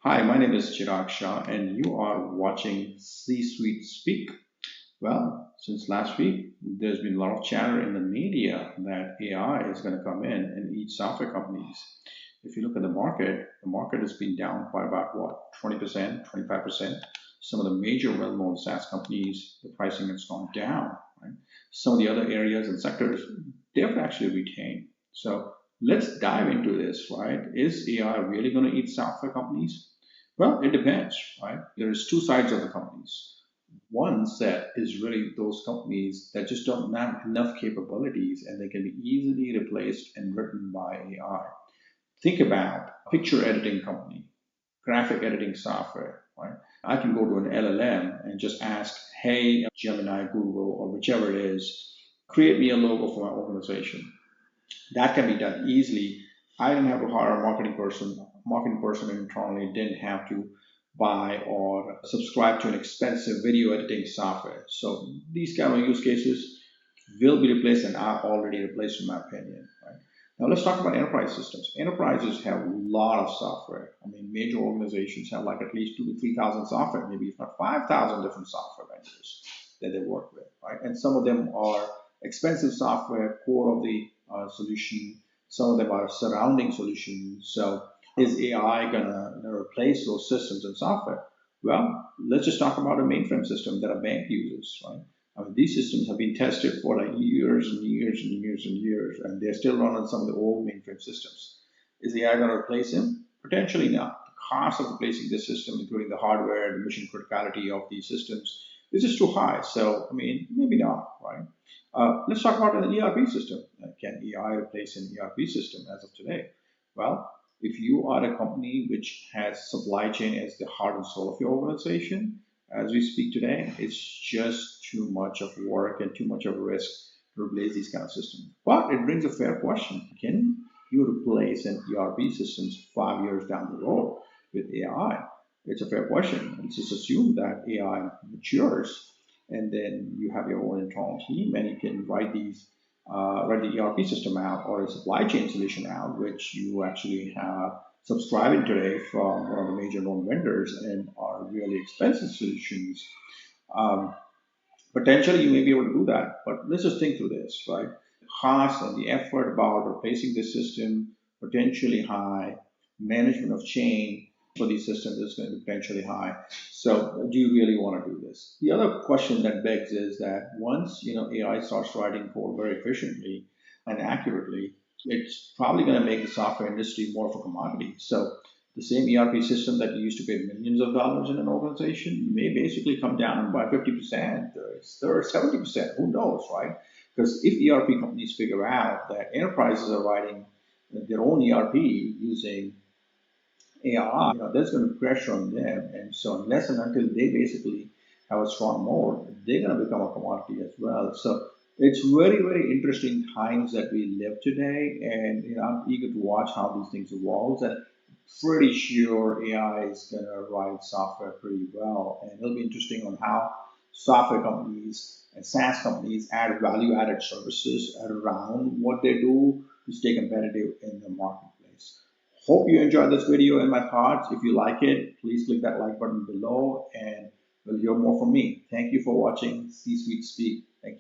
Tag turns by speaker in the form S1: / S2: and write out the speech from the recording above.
S1: Hi, my name is Chirag Shah, and you are watching C-Suite Speak. Well, since last week, there's been a lot of chatter in the media that AI is going to come in and eat software companies. If you look at the market has been down by about what, 20%, 25%. Some of the major well-known SaaS companies, the pricing has gone down. Right? Some of the other areas and sectors, they've actually retained. So let's dive into this, right? Is AI really going to eat software companies? Well, it depends, right? There's two sides of the companies. One set is really those companies that just don't have enough capabilities and they can be easily replaced and written by AI. Think about a picture editing company, graphic editing software, right? I can go to an LLM and just ask, hey, Gemini, Google, or whichever it is, create me a logo for my organization. That can be done easily. I didn't have to hire a marketing person internally didn't have to buy or subscribe to an expensive video editing software. So these kind of use cases will be replaced and are already replaced in my opinion. Right? Now let's talk about enterprise systems. Enterprises have a lot of software. I mean, major organizations have like at least 2 to 3,000 software, maybe if not 5,000 different software vendors that they work with, right? And some of them are expensive software, core of the solution. Some of them are surrounding solutions. So is AI gonna replace those systems and software? Well, let's just talk about a mainframe system that a bank uses, right? I mean, these systems have been tested for like years and years and years and years, and they're still running some of the old mainframe systems. Is the AI going to replace them? Potentially not. The cost of replacing this system, including the hardware and the mission criticality of these systems, is just too high. So, I mean, maybe not, right? Let's talk about an ERP system. Can AI replace an ERP system as of today? Well, if you are a company which has supply chain as the heart and soul of your organization, as we speak today, it's just too much of work and too much of risk to replace these kind of systems. But it brings a fair question. Can you replace an ERP systems 5 years down the road with AI? It's a fair question. Let's just assume that AI matures and then you have your own internal team and you can write the ERP system out or a supply chain solution out, which you actually have subscribing today from one of the major known vendors and are really expensive solutions. Um, Potentially, you may be able to do that, but let's just think through this, right? The cost and the effort about replacing this system potentially high, management of change for these systems is going to be potentially high. So, do you really want to do this? The other question that begs is that once AI starts writing code very efficiently and accurately, it's probably going to make the software industry more of a commodity. So, the same ERP system that you used to pay millions of dollars in an organization may basically come down by 50%, or 70%, who knows, right? Because if ERP companies figure out that enterprises are writing their own ERP using AI, there's going to be pressure on them. And so unless and until they basically have a strong moat, they're going to become a commodity as well. So it's very, very interesting times that we live today. And I'm eager to watch how these things evolve. And pretty sure AI is going to write software pretty well. And it'll be interesting on how software companies and SaaS companies add value added services around what they do to stay competitive in the marketplace. Hope you enjoyed this video and my thoughts. If you like it, please click that like button below and you'll hear more from me. Thank you for watching C-Suite Speak. Thank you.